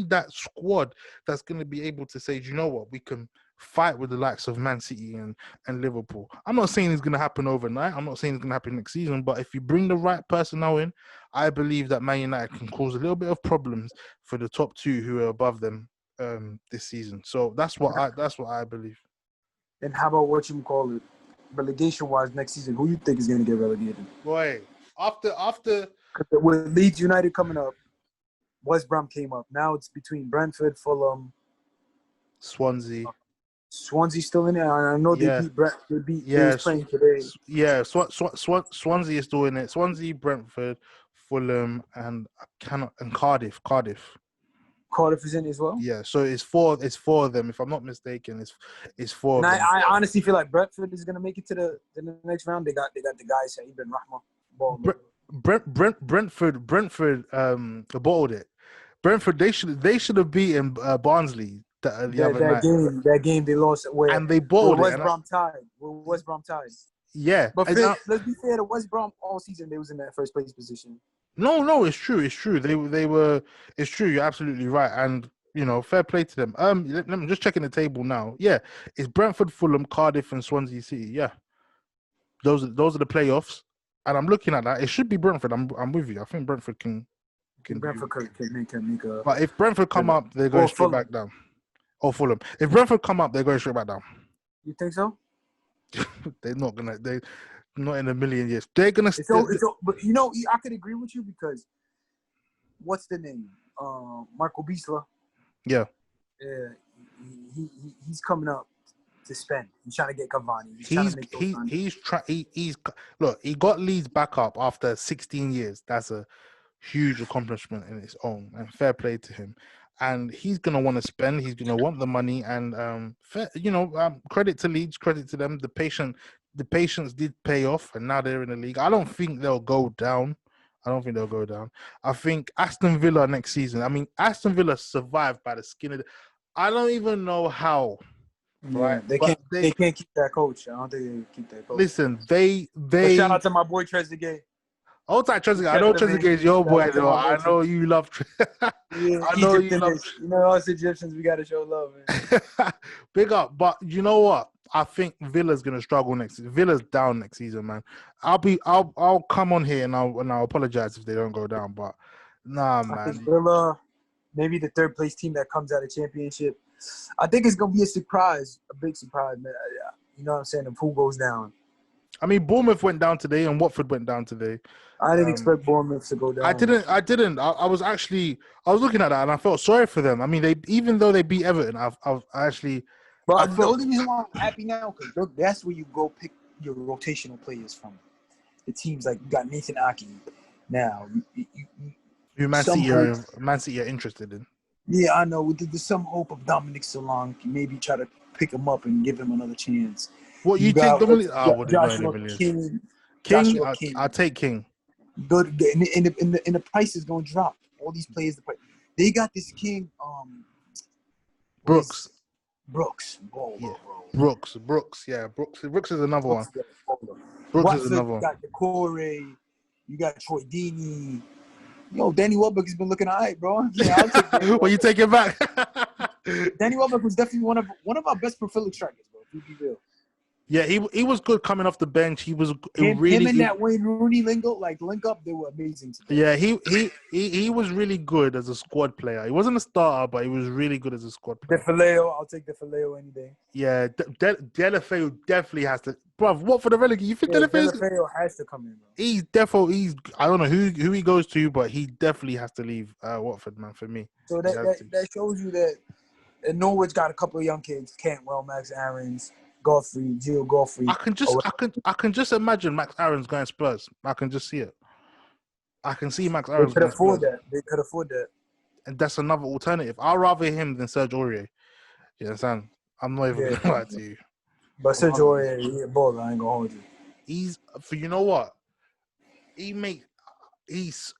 Speaker 1: that squad that's going to be able to say, you know what, we can fight with the likes of Man City and Liverpool. I'm not saying it's going to happen overnight. I'm not saying it's going to happen next season. But if you bring the right personnel in, I believe that Man United can cause a little bit of problems for the top 2 who are above them this season. So that's what I believe.
Speaker 2: And how about what you call it, relegation-wise next season? Who you think is going to get relegated?
Speaker 1: Boy, after
Speaker 2: with Leeds United coming up, West Brom came up. Now it's between Brentford, Fulham,
Speaker 1: Swansea.
Speaker 2: Swansea still in there. I know they beat they was playing today.
Speaker 1: Yeah, Swansea is still in it. Swansea, Brentford, Fulham, and Cardiff.
Speaker 2: Cardiff is in as well.
Speaker 1: Yeah, so it's four of them. If I'm not mistaken, it's 4
Speaker 2: And
Speaker 1: of them.
Speaker 2: I honestly feel like Brentford is gonna make it to the next round. They got the guys Ibn Rahma.
Speaker 1: Brentford bottled it. Brentford they should have beaten Barnsley the other night.
Speaker 2: That game they lost
Speaker 1: and they bottled
Speaker 2: West Brom tied.
Speaker 1: Yeah,
Speaker 2: but let's be fair. The West Brom all season they was in that first place position.
Speaker 1: No, it's true. They were. It's true. You're absolutely right. And fair play to them. Let me just checking the table now. Yeah, it's Brentford, Fulham, Cardiff, and Swansea City. Yeah, those are the playoffs. And I'm looking at that. It should be Brentford. I'm with you. I think Brentford can
Speaker 2: Brentford can make a.
Speaker 1: But if Brentford come up, they're going straight back down. Or Fulham. If Brentford come up, they're going straight back down.
Speaker 2: You think so?
Speaker 1: They're not gonna. They not in a million years. They're gonna.
Speaker 2: But I could agree with you because what's the name? Marco Biesler.
Speaker 1: Yeah.
Speaker 2: He's coming up to spend. He's trying to get Cavani.
Speaker 1: Look, he got Leeds back up after 16 years. That's a huge accomplishment in its own, and fair play to him. And he's gonna want to spend. He's gonna want the money, and credit to Leeds, credit to them. The patience did pay off, and now they're in the league. I don't think they'll go down. I think Aston Villa next season. I mean, Aston Villa survived by the skin of I don't even know how.
Speaker 2: Yeah, right? They can't keep that coach. I don't think they can keep that coach.
Speaker 1: Listen, they
Speaker 2: shout out to my boy Trezeguet.
Speaker 1: Hold tight, Trezeguet. I know Trezeguet is your boy, though. I know you love.
Speaker 2: I know you love. Us Egyptians, we gotta show love, man.
Speaker 1: Big up, but you know what? I think Villa's gonna struggle next season. Villa's down next season, man. I'll come on here and I'll apologize if they don't go down, but nah, man.
Speaker 2: I think Villa, maybe the third place team that comes out of championship. I think it's gonna be a big surprise, man. You know what I'm saying? If who goes down.
Speaker 1: I mean, Bournemouth went down today and Watford went down today.
Speaker 2: I didn't expect Bournemouth to go down.
Speaker 1: I didn't. I was looking at that and I felt sorry for them. I mean, even though they beat Everton, I actually.
Speaker 2: But the only reason why I'm happy now because that's where you go pick your rotational players from. The teams like you got Nathan Aki now.
Speaker 1: Who Man City are interested in?
Speaker 2: Yeah, I know. There's some hope of Dominic Solanke. Maybe try to pick him up and give him another chance.
Speaker 1: What you think?
Speaker 2: Joshua King.
Speaker 1: I'll take King.
Speaker 2: Good, and the price is going to drop. All these players, they got this King.
Speaker 1: Brooks.
Speaker 2: Yeah.
Speaker 1: Brooks. Yeah, Brooks is another one. Brooks is another one.
Speaker 2: You got Decore. You got Troy Deeney. Danny Welbeck has been looking all right, bro. Yeah, I'll take that.
Speaker 1: Well, you take it back.
Speaker 2: Danny Welbeck was definitely one of our best prolific strikers, bro. To be real.
Speaker 1: Yeah, he was good coming off the bench. He was
Speaker 2: Him
Speaker 1: really
Speaker 2: and that Wayne Rooney link up. They were amazing together.
Speaker 1: yeah. He was really good as a squad player. He wasn't a starter, but he was really good as a squad player.
Speaker 2: Defaleo, I'll take Defaleo any day.
Speaker 1: Yeah, Delafeu definitely has to. Bruv, what for the relegation? You think
Speaker 2: Delafeu has to come in, bro.
Speaker 1: He's I don't know who he goes to, but he definitely has to leave Watford, man. For me,
Speaker 2: so that shows you that Norwich got a couple of young kids: Cantwell, Max Aarons, Godfrey, Gio Godfrey.
Speaker 1: I can just imagine Max Aarons going Spurs. I can just see it. I can see Max Aarons going Spurs.
Speaker 2: They could afford that.
Speaker 1: And that's another alternative. I'd rather him than Serge Aurier. You understand? I'm not even gonna lie to you.
Speaker 2: But Serge Aurier, he's a baller. I ain't gonna hold you.
Speaker 1: You know what?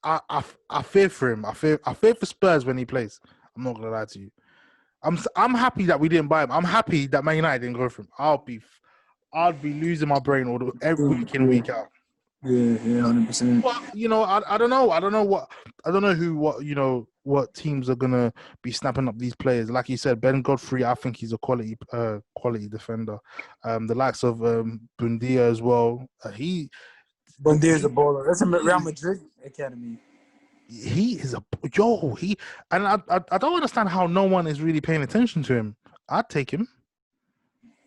Speaker 1: I fear for him. I fear for Spurs when he plays. I'm not gonna lie to you. I'm happy that we didn't buy him. I'm happy that Man United didn't go for him. I'd be losing my brain every week in, week out.
Speaker 2: Yeah, 100%.
Speaker 1: But I don't know what teams are gonna be snapping up these players. Like you said, Ben Godfrey, I think he's a quality defender. The likes of Bundia as well.
Speaker 2: Bundia's a baller. That's a Real Madrid academy.
Speaker 1: He is and I don't understand how no one is really paying attention to him. I'd take him.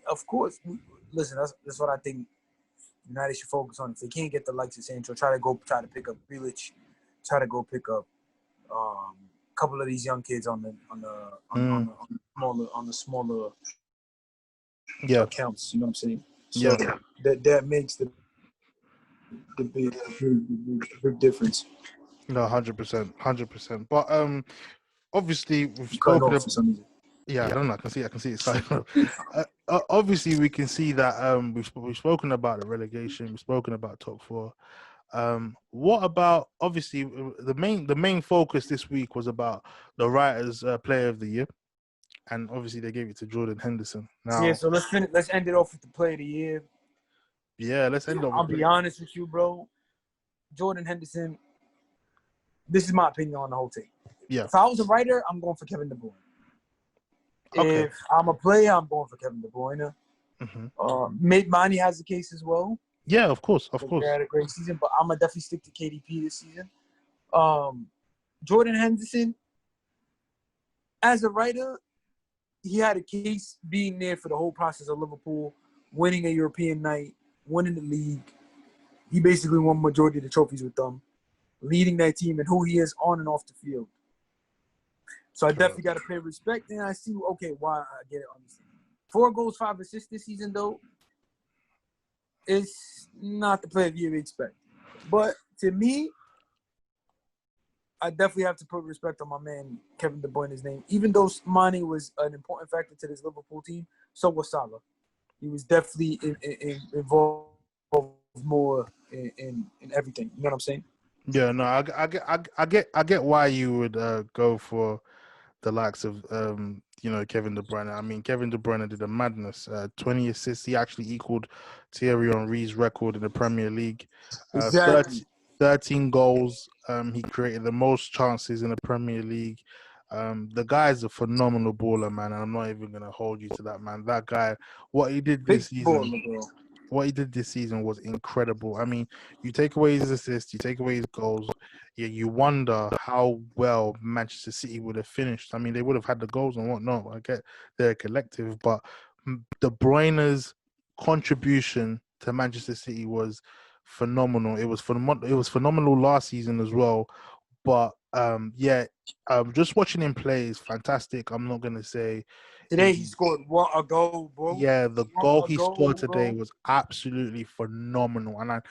Speaker 2: Of course. Listen, that's what I think United should focus on. If they can't get the likes of Sancho, try to pick up Grealish, try to go pick up a couple of these young kids on the smaller accounts. You know what I'm saying? So that makes the big difference.
Speaker 1: No, 100%. But obviously we've spoken about. Yeah, I don't know. I can see it. Obviously, we can see that we've spoken about the relegation. We've spoken about top four. What about obviously the main focus this week was about the Writers' Player of the Year, and obviously they gave it to Jordan Henderson. Now,
Speaker 2: so let's end it off with the Player of the Year.
Speaker 1: Yeah, let's end off.
Speaker 2: I'll be honest with you, bro. Jordan Henderson. This is my opinion on the whole thing.
Speaker 1: Yeah.
Speaker 2: If I was a writer, I'm going for Kevin De Bruyne.
Speaker 1: Okay.
Speaker 2: If I'm a player, I'm going for Kevin De Bruyne. Manny has the case as well.
Speaker 1: Yeah, of course.
Speaker 2: They had a great season, but I'm gonna definitely stick to KDB this season. Jordan Henderson, as a writer, he had a case being there for the whole process of Liverpool, winning a European night, winning the league. He basically won majority of the trophies with them, leading that team, and who he is on and off the field. So I definitely got to pay respect, and I see, why I get it on this team. 4 goals, 5 assists this season, though. It's not the player of the year we expect. But to me, I definitely have to put respect on my man, Kevin De Bruyne's name. Even though Mane was an important factor to this Liverpool team, so was Salah. He was definitely involved more in everything. You know what I'm saying?
Speaker 1: Yeah, no, I get why you would go for the likes of Kevin De Bruyne. I mean, Kevin De Bruyne did a madness. 20 assists. He actually equaled Thierry Henry's record in the Premier League.
Speaker 2: Exactly.
Speaker 1: 13 goals. He created the most chances in the Premier League. The guy's a phenomenal baller, man, and I'm not even gonna hold you to that, man. That guy, what he did this season was incredible. I mean, you take away his assists, you take away his goals, you wonder how well Manchester City would have finished. I mean, they would have had the goals and whatnot. I get they're collective, but De Bruyne's contribution to Manchester City was phenomenal. It was phenomenal last season as well. But just watching him play is fantastic. I'm not gonna say
Speaker 2: today he scored a goal, bro.
Speaker 1: Yeah, the goal he scored today was absolutely phenomenal. And I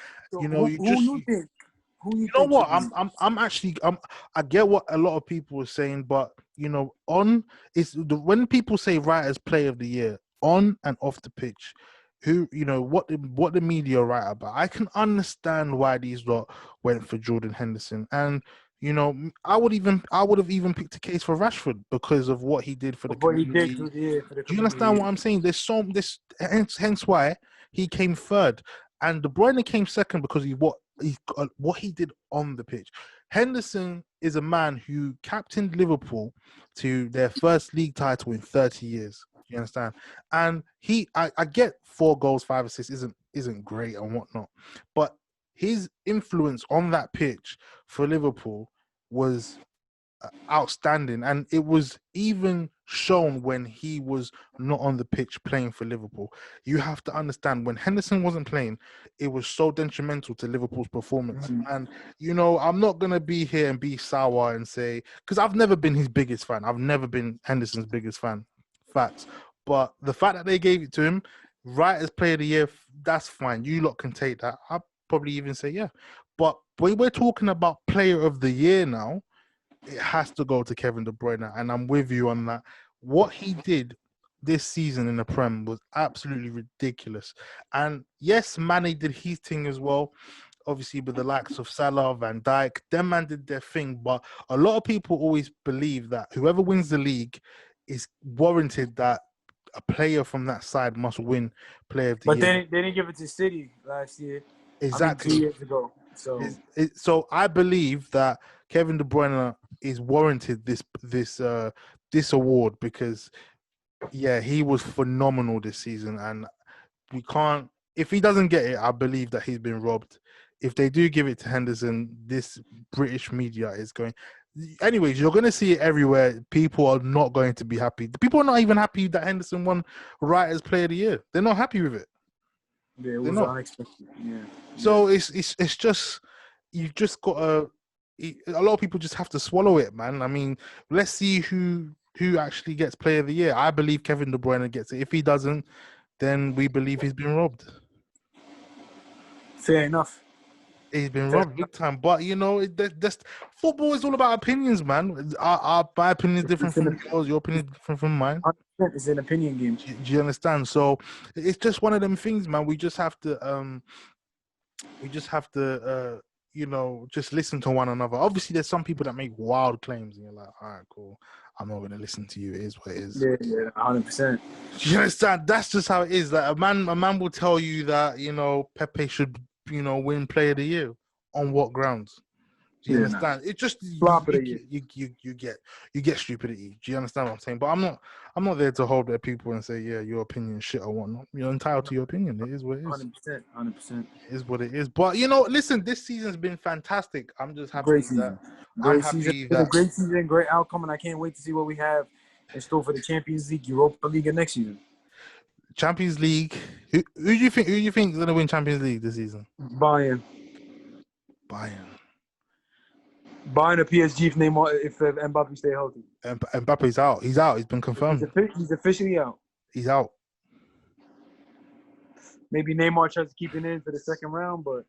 Speaker 1: get what a lot of people are saying, but when people say Writers' Player of the Year on and off the pitch, what the media write about, I can understand why these lot went for Jordan Henderson. And I would have even picked a case for Rashford because of what he did for the community. Do you understand what I'm saying? Hence why he came third, and De Bruyne came second because what he did on the pitch. Henderson is a man who captained Liverpool to their first league title in 30 years. You understand? And I get 4 goals, 5 assists isn't great and whatnot, but his influence on that pitch for Liverpool was outstanding, and it was even shown when he was not on the pitch playing for Liverpool. You have to understand, when Henderson wasn't playing, it was so detrimental to Liverpool's performance. And I'm not gonna be here and be sour and say, because I've never been his biggest fan. I've never been Henderson's biggest fan. Facts. But the fact that they gave it to him right as player of the year, that's fine. You lot can take that. I'll probably even say yeah. But when we're talking about player of the year now, it has to go to Kevin De Bruyne, and I'm with you on that. What he did this season in the Prem was absolutely ridiculous. And yes, Mane did his thing as well, obviously with the likes of Salah, Van Dijk. Them man did their thing, but a lot of people always believe that whoever wins the league is warranted that a player from that side must win Player of the Year.
Speaker 2: But they didn't give it to City last year.
Speaker 1: Exactly.
Speaker 2: 2 years ago. So
Speaker 1: so I believe that Kevin De Bruyne is warranted this award because he was phenomenal this season, and we can't. If he doesn't get it, I believe that he's been robbed. If they do give it to Henderson, this British media is going. Anyways, you're going to see it everywhere. People are not going to be happy. People are not even happy that Henderson won right as Player of the Year. They're not happy with it.
Speaker 2: Yeah, it was unexpected. Yeah.
Speaker 1: So it's just you've just got to. A lot of people just have to swallow it, man. I mean, let's see who actually gets Player of the Year. I believe Kevin De Bruyne gets it. If he doesn't, then we believe he's been robbed.
Speaker 2: Fair enough.
Speaker 1: He's been robbed big time. But that's football is all about opinions, man. My opinion is different from yours. Your opinion is different from mine.
Speaker 2: It's an opinion game.
Speaker 1: Do you understand? So it's just one of them things, man. We just have to just listen to one another. Obviously, there's some people that make wild claims, and you're like, all right, cool. I'm not going to listen to you. It is what it is.
Speaker 2: Yeah, 100%.
Speaker 1: Do you understand? That's just how it is. Like a man will tell you that Pepe should win Player of the Year. On what grounds? Do you understand? It just you get stupidity. Do you understand what I'm saying? But I'm not there to hold their people and say, yeah, your opinion is shit or whatnot. You're entitled to your opinion. It is what it is.
Speaker 2: 100%.
Speaker 1: It is what it is. But listen, this season's been fantastic. I'm just happy
Speaker 2: great season. Great season, great outcome, and I can't wait to see what we have in store for the Champions League, Europa League, and next season.
Speaker 1: Champions League. Who do you think is gonna win Champions League this season?
Speaker 2: Bayern or PSG if Mbappe stay healthy.
Speaker 1: Mbappe's out. He's out. He's been confirmed.
Speaker 2: He's officially out.
Speaker 1: He's out.
Speaker 2: Maybe Neymar tries to keep it in for the second round, but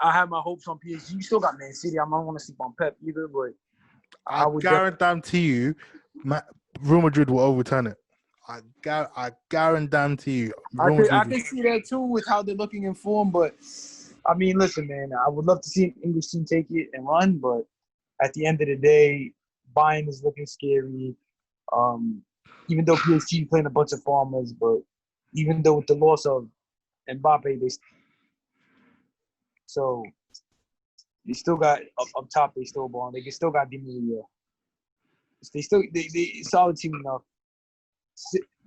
Speaker 2: I have my hopes on PSG. You still got Man City. I don't want to sleep on Pep either, but
Speaker 1: I would guarantee you, Real Madrid will overturn it. I guarantee you.
Speaker 2: I can see that too with how they're looking in form, but I mean, listen, man, I would love to see an English team take it and run, but at the end of the day, Bayern is looking scary. Even though PSG playing a bunch of farmers, but even though with the loss of Mbappe, they still got up top. They still balling. They still got Di Maria. They solid team enough.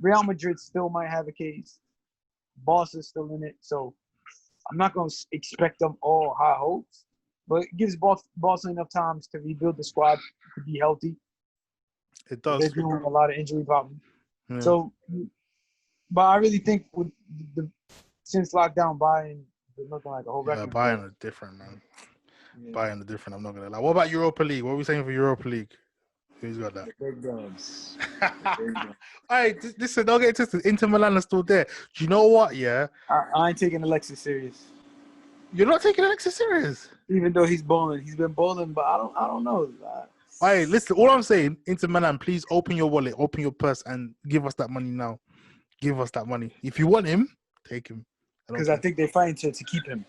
Speaker 2: Real Madrid still might have a case. Barca's still in it, so I'm not going to expect them all high hopes, but it gives Barca enough time to rebuild the squad to be healthy.
Speaker 1: It does.
Speaker 2: They're dealing with a lot of injury problems.
Speaker 1: Yeah.
Speaker 2: So, but I really think with since lockdown, Bayern been looking like a whole record.
Speaker 1: Bayern are different, man. Yeah. Bayern are different. I'm not gonna lie. What about Europa League? What are we saying for Europa League? Who's got that?
Speaker 2: Big guns.
Speaker 1: All right, listen, don't get twisted. Inter Milan are still there. Do you know what? Yeah,
Speaker 2: I ain't taking Alexis serious.
Speaker 1: You're not taking Alexis serious,
Speaker 2: even though he's balling. He's been balling, but I don't know.
Speaker 1: All right, listen. All I'm saying, Inter Milan, please open your wallet, open your purse, and give us that money now. Give us that money. If you want him, take him.
Speaker 2: Because I think they're fighting to keep him.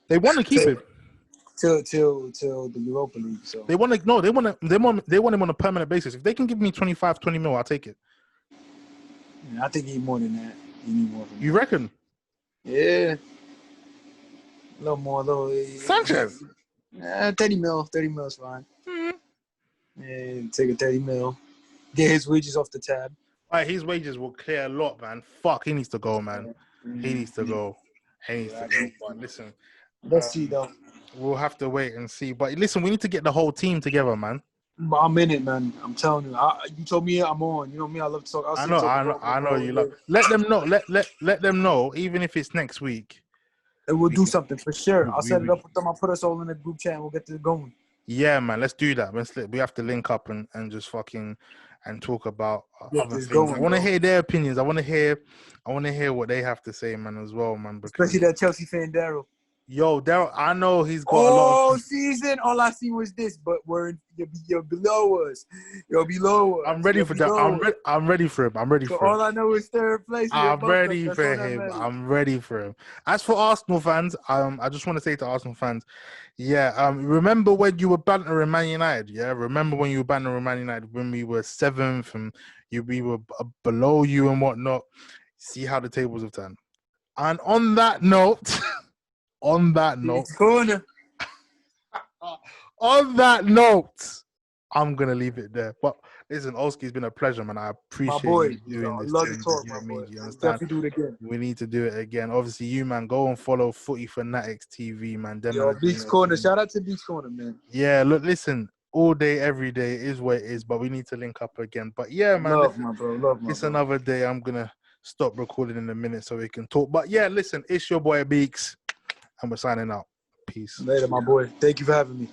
Speaker 1: They want to keep him.
Speaker 2: Till the Europa League. So
Speaker 1: they want him on a permanent basis. If they can give me 20 mil, I'll take it.
Speaker 2: Yeah, I think he need more than that. He need more.
Speaker 1: You reckon?
Speaker 2: Yeah. A little more,
Speaker 1: Sanchez.
Speaker 2: 30 mil. 30 mil is fine.
Speaker 1: Mm-hmm.
Speaker 2: Yeah, take a 30 mil. Get his wages off the tab.
Speaker 1: Like, his wages will clear a lot, man. Fuck, he needs to go, man. He needs to go. He needs to go. But listen,
Speaker 2: let's see though.
Speaker 1: We'll have to wait and see. But listen, we need to get the whole team together, man.
Speaker 2: I'm in it, man. I'm telling you. You told me I'm on. You know me. I love to talk.
Speaker 1: I know you love. Let them know. Let them know. Even if it's next week,
Speaker 2: and we'll do something for sure. I'll set it up with them. I'll put us all in the group chat and we'll get this going.
Speaker 1: Yeah, man. Let's do that. We have to link up and just fucking and talk about other things.
Speaker 2: Going,
Speaker 1: I want to hear their opinions. I want to hear what they have to say, man, as well, man.
Speaker 2: Especially that Chelsea fan, Daryl.
Speaker 1: Yo, Daryl, I know he's got a lot of
Speaker 2: season. All I see was this, but you're below us. You're below us.
Speaker 1: I'm ready for that. I'm ready for him. I'm ready for him.
Speaker 2: All I know is third place.
Speaker 1: I'm ready for him. I'm ready for him. As for Arsenal fans, I just want to say to Arsenal fans, remember when you were bantering Man United? Yeah, remember when you were bantering Man United when we were 7th and we were below you and whatnot. See how the tables have turned. And on that note.
Speaker 2: Beeks Corner.
Speaker 1: On that note, I'm gonna leave it there. But listen, Osskii, it's been a pleasure, man. I appreciate you doing this.
Speaker 2: Love to talk, my boy.
Speaker 1: You understand?
Speaker 2: Definitely do it again.
Speaker 1: We need to do it again. Obviously, you, man, go and follow Footy Fanatics TV, man.
Speaker 2: Beeks Corner. Shout out to Beeks Corner, man.
Speaker 1: Yeah, look, listen. All day, every day is what it is, but we need to link up again. But yeah, man.
Speaker 2: Love, my bro.
Speaker 1: It's another day. I'm gonna stop recording in a minute so we can talk. But yeah, listen, it's your boy Beeks, and we're signing out. Peace.
Speaker 2: Later, my boy. Thank you for having me.